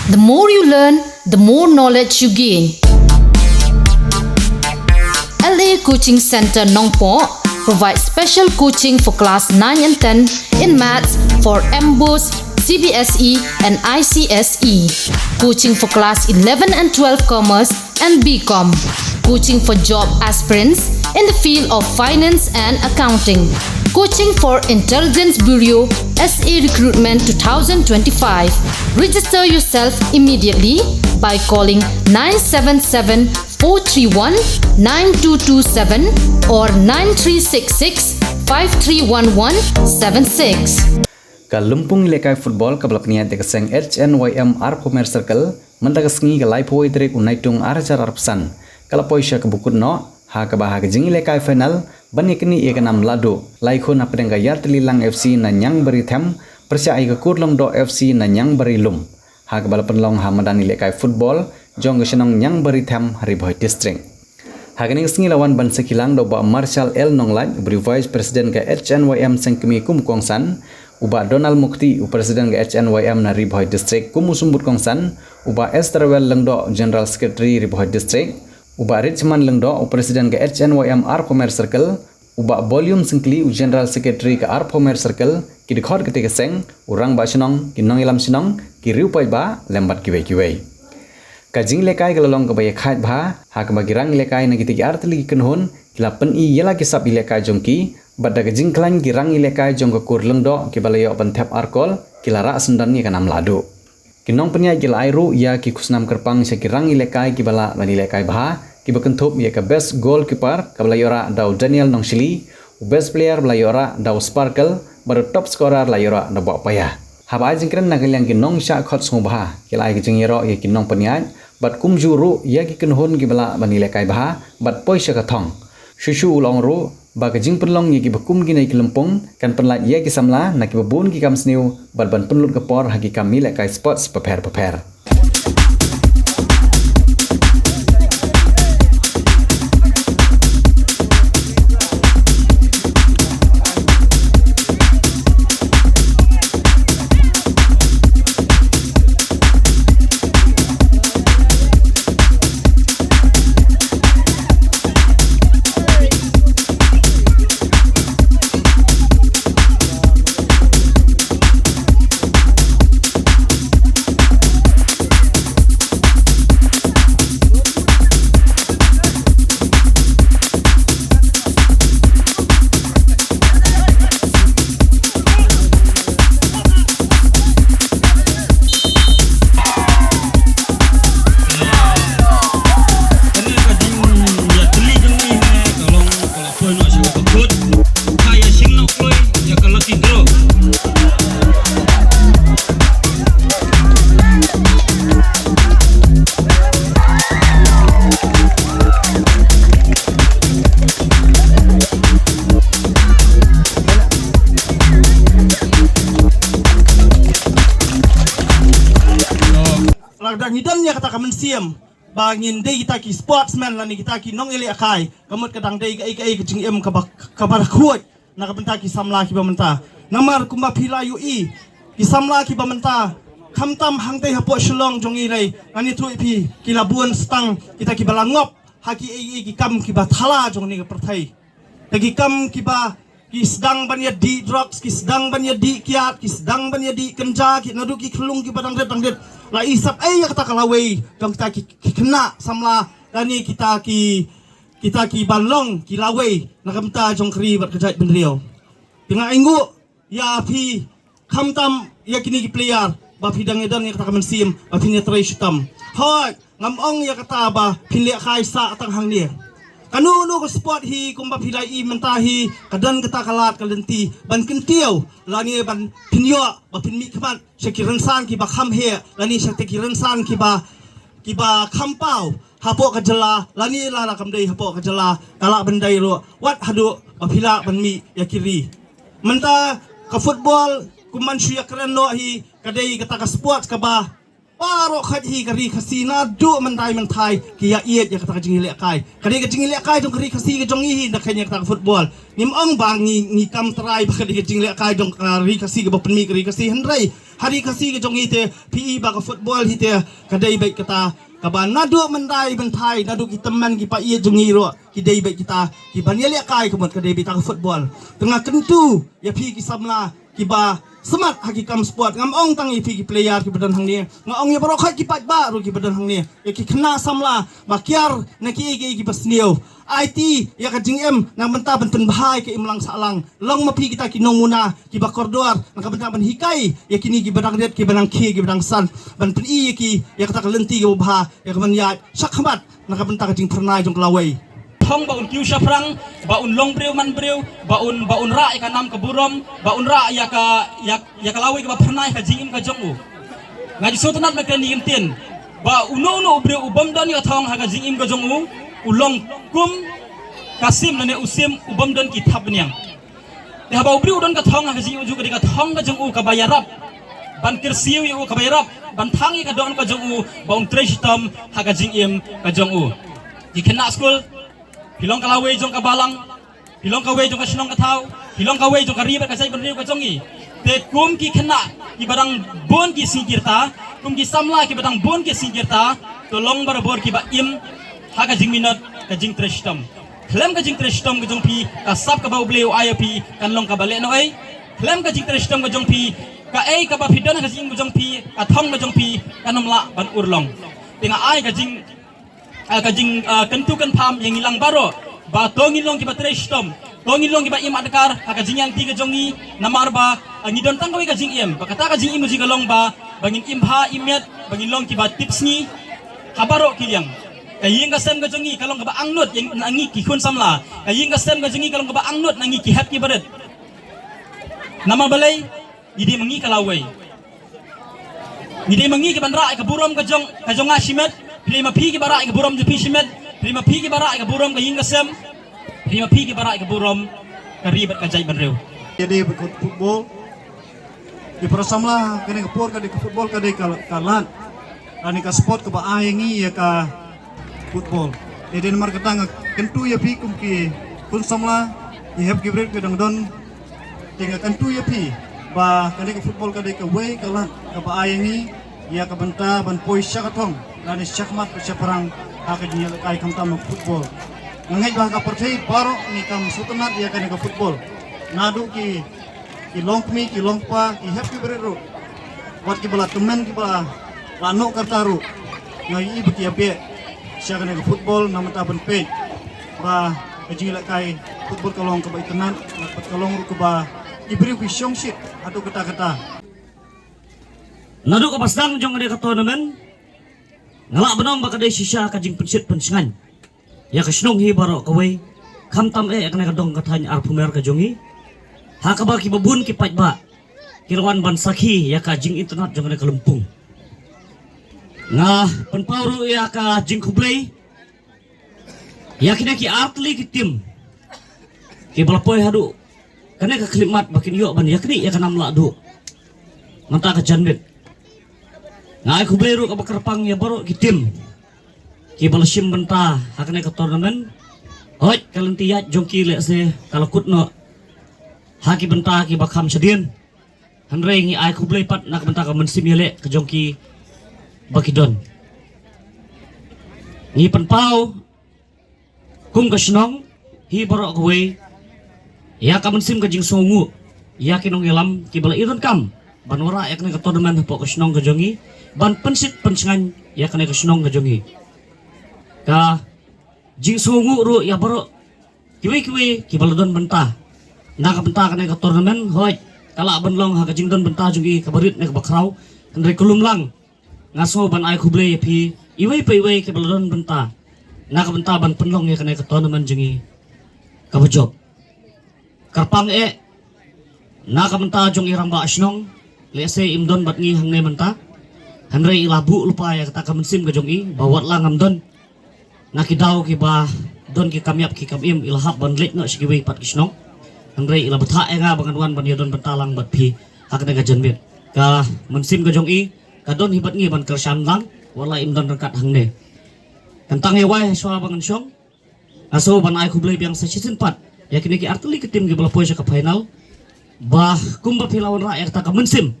The more you learn, the more knowledge you gain. LA Coaching Center Nongpo provides special coaching for class 9 and 10 in maths for MBOS, CBSE and ICSE. Coaching for class 11 and 12 commerce and BCom. Coaching for job aspirants in the field of finance and accounting. Coaching for Intelligence Bureau SA Recruitment 2025. Register yourself immediately by calling 977-431-9227 or 9366-531176. Kalumpung lekai football kablapnia dekaseng HNYM Arpomer Circle mendagasngi galai poi trek unaitung arjar arpsan kalapoi sya kebukut no ha kabah jingi lekai final banikni ekanam lado laikho na pedengga Yartelilang FC na nyang beri them persya ai kekurlong do FC na nyang beri lum ha kabal penlong ha madani lekai football jong gesenong nyang beri them Hariboy district hagani ngi lawan ban sekilang do ba Marshal L Nonglat beri vice president ke HNYM sengkemi kum kongsan uba Donald Mukti presiden ke HNYM na Hariboy district kum usumbut kongsan uba Esterwell Lengdo general secretary Hariboy district uba Richman Lengdo presiden ke HNYM Arpomer Circle uba volume sengkli general secretary ke Arpomer Circle ki dikhor ketika seng urang ba sinong ki nong ilam sinong ki riupai ba lembat kiwe kajing lekai galolong ke baya khat bha ha ka bagirang lekai na giti artli kenhon kila pen I yela ki sap lekai jongki badda kajing klan girang lekai jong ke kurleng do ki balayo penthap arkol kila ra sendan ni kanam lado kinong penya gila airu ya ki kusnam kerpang sekirang lekai ki bala bani lekai bha ki bakentup ya ke best goalkeeper ka balayo ra daw Daniel Nongsili best player balayo ra daw Sparkle baru top scorer balayo ra da bo paya haba jingkren nagalyang ki nong sha khot sungba kila ai ki jingiro ya ki nong penya bat kum juru ya ki kenhon ki bala bani lekai bha bat poisa ka thong shushu ulong ru ba ka jing penlong ya ki bakum ki nai ki lempong kan penlat ya ki samla na ki babun ki kam sniu bat ban penlut ka por hagi kami lekai sports prepare dan hidan ya kata kamen siam bangin dei kita ki sportsman lani kita ki nong ele akai kamut kadang dei kai ke jing em kabar kuat na kabenta ki samla ki bamenta namar kumba phila yu I ki samla ki bamenta khamtam hangte hapo shlong jongi lai ani tu pi ki labuan stang kita ki balangop haki ki kam ki ba thala jong ni ka perthai tagi kam ki ba ki sedang banya di drugs ki sedang banya di kiat ki sedang banya di kenja ki nadu ki kelung ki badang ret la isap ya kata kalawei dong kita ki kena samla dani kita ki balong ki lawei nakamta jong kri bat kejat benriau dengan inggu ya pi khamtam ya kini ki player ba pi dang edan ya kata kamen sim ba pi ne trai shutam hoi ngamong ya kata ba pin le khai sa tang hang ni kanu ko sport hi kumba pilai I mentahi kadan kata kalat kalenti ban kentiau lani ban pinyo ba pinmi khamat sekiran san ki ba kham he lani sakte kiran san ki ba khampau hapo kajala lani la kamdei hapo kajala kala bandai ro wat hadu ba pila ban mi yakiri menta ka football kuman shuya keren no hi kadai kata ka sport ka ba paro khat hi kari khasina do mandai man thai ki ya iet ya kata jingile kai kari ka jingile kai jong kari khasi ka jong hi na khanya kata football nim ong bang ni kam trai ba kari ka jingile kai jong kari khasi ka ba penmi kari khasi handrai hari kasi ke jong ite PE ba ka football hite kadai baik kata kaban nadu mendai bentai nadu kita man ki pa ia jong iro ki dai baik kita ki baniali kai kemot kadai bita ka football tengah kentu ya pi ki samla ki ba semat haki kam sport ngam ong tangi pi ki player ki badan hang ni ngong ya barok ki pat ba ru ki badan hang ni ya ki kena samla makiar na ki basniu IT ya ka jing em nang benta benten bahai ke imlang salang long mapi kita ki nong muna ki ba kordoar nang ka benta ban hikai ya kini ki badang det ki badang ki badang san ban pen i ki ya kata ka lenti ki bah ya ka ban ya sakhamat nang ka benta ka jing pernai jong klawai thong baun kiu syafrang baun long breu man breu baun ra ka nam ka burom baun ra ya ka lawi ka pernai ka jing im ka jong u ngaji sotanat ma kan yin tin ba uno breu ubam don ya thong ha ka jing im ka jong u ulong kum kasim nane usim ubam don ki thap niang de haba ubri udon ka thong ha jing u ju ka thong ka jong u ka bayarap ban kirsiu yu ka bayarap ban thangi ka don ka jong u baun trestam ha ka jing im ka jong u di kena school pilong kalawe jong ka balang pilong kawe jong ka shnong ka thau pilong kawe jong ka riba ka sai ban riu ka jongi te kum ki kena ki barang bon ki singkirta kum ki samla ki barang bon ki singkirta tolong barabor ki ba im haga jing minat ka jing trestam klem ka jing trestam ka jong pi ka sap ka ba ubleu ayapi kan long ka bale no ai klem ka jing trestam ka jong pi ka ai ka ba pidon ka jing jong pi ka thong ka jong pi kanom la ban urlong tinga ai ka jing kentu kan pam yang hilang baro ba tongin long ki ba trestam tongin long ki ba im adkar ka jing yang tiga jongi namar ba ngidon tang ka jing im ba kata ka jing im ji ka long ba bangin im ha imet bangin long ki ba tips ni habaro kiliang kaying kasem ka jongi kalong ka ba angnut yang nangi ki kun samla kaying kasem ka jongi kalong ka ba angnut nangi ki happy baret nama balai idi mangi kalawai idi mangi ki bandra ka burom ka jonga shimet prima pi ki bara ka burom ju pi shimet prima pi ki bara ka burom ka ying kasem prima pi ki bara ka burom ka ribet ka jai banreu jadi berikut football di prasamla kene ka por ka di football ka di kalan ani ka sport ka ba ayengi ya ka football jadi nomor ketang kentu ya pi kum ki kun samla i have given ke dang don tinga kentu ya pi ba kane ka football ka de ka way ka lan ka ba ayengi ya ka banta ban poisya ka thong lani syakmat ka perang ka jinya kai kam tam football ngai ba ka perthai baro ni kam sutanat ya kane ka football nadu ki longmi ki longpa ki have given ro wat ki bala temen ki bala lano kartaru ngai i beki ape siya ka football namata ban pe ba kajila kai football kalong ka ba itanan lapat kalong ru ka ba ibri ku shit atau kata-kata nadu ka pasdang jong ade ka tournament ngala benong ba ka de sisya ka jing pensit pensingan ya ka snong hi baro ka we kham tam e ka dong ka thany ar pumer ka jongi ha ka ba ki babun ki paj ba kirwan ban sakhi ya ka jing internet jong ade ka lempung nga penpauru ya ka jing kublay ya kina ki atli ki tim ki balapoy hadu kana ka klimat bakin yo ban yakni ya kanam la du manta ka janbet nga ku beru ka bakarpang ya baro ki tim ki balasim benta hakne ka tournament hoj kalentiyat jongki le se kalakut no haki benta ki bakham sedien hanre ngi ai ku blay pat nak benta ka mensim yele ka jongki bakidon ngi penpau kum ka snong hi baro ka we ya ka mensim ka jing songu ya kinong ilam ki bala iron kam banora ya kana ka tournament po ka snong ka jongi ban pensit pensingan ya kana ka snong ka jongi ka jing songu ru ya baro kiwe ki bala don benta na ka benta kana ka tournament hoj kala banlong ha ka jing don benta jongi ka barit na ka bakraw andre kulum lang ngaso ban ai kublay pi iwe ke balon benta na ka benta ban penlong ya kana ka tournament jongi ka bajob karpang e na ka benta jong irang ba asnong lese imdon bat ngi hangne benta hanre ilabu lupa ya kata ka mensim ka jongi bawat lang amdon na kidaw ki ba don ki kamyap ki kamim ilahap ban lek no sigiwe pat kisnong hanre ilabata e nga banganwan ban yodon benta lang bat pi hakne ka janbet ka mensim ka jongi kadon hibat ngi ban kersan lang wala imdon rekat hangne tentang hewai soal bangan syong aso ban ai kublay biang sa season 4 yakin ki artli ke tim gi bala poisa ka final bah kumba pilawan ra ta ka mensim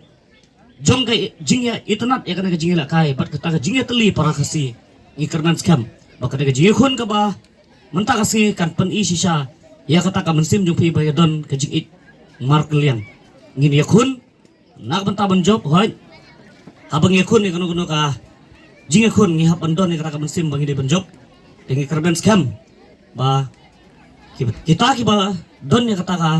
jong kai jingya itanat ya kana jingya kai bat kata jingya teli para kasi ikernan skam baka daga jingya khun ka ba menta kasi kan pen i sisa ya kata ka mensim jong pi bayadon ka jing it mark liang ngin ya khun nak benta ban job hoi habang ya khun ni kuno ka jingya khun ngi hapan don ni kata ka mensim bangi de ban job dengan kerben skam ba kita ba don ya kata ka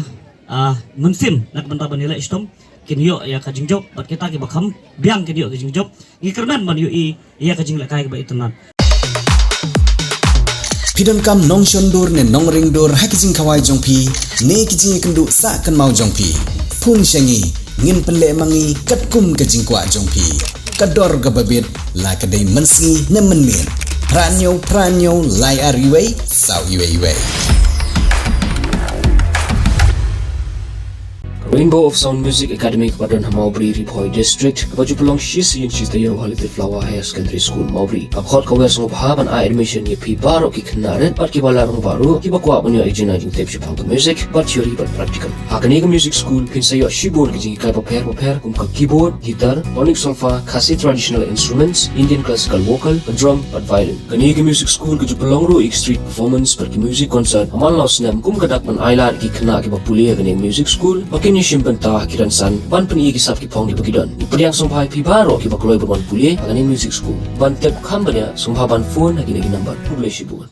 mensim nak benta ban nilai istom kin yo ya ka jing job bat kita ki bakam biang ki yo ka jing job ngi kerben man yo i ya ka jing la kai ba itunan Pidon kam nong shondur ne nong ringdur hakijing kawai jongpi ne kijing kendu sa kan mau jongpi pun shangi ngin penle mangi katkum ke jingkwa jongpi kador gababit la kadai mensi ne menmir pranyo lai ariwei sau iwei Rainbow of Sound Music Academy Badan Maubri Ripoy District baju pelong shis yin shis tayo halite Flower Higher Secondary School Maubri abkhot ka wes ngob haban a admission ye pi baro ki knaret bat ki bala rong baru ki bakwa bunyo ejina jing tep shipang to music but theory but practical hakani music school pin sayo shibor ki jing kai paper kum ka keyboard guitar tonic solfa khasi traditional instruments Indian classical vocal drum but violin kani music school ki pelong ro street performance per ki music concert amal los nam kum kadak man ailar ki khna ki bapulia kani music school bakin simpan ta kiran san ban peni ki sap ki phong di bagidon ipadiang sompai pi baro ki bakloi berman pulie agani music school ban tep khambanya sompa ban phone agini number publish bu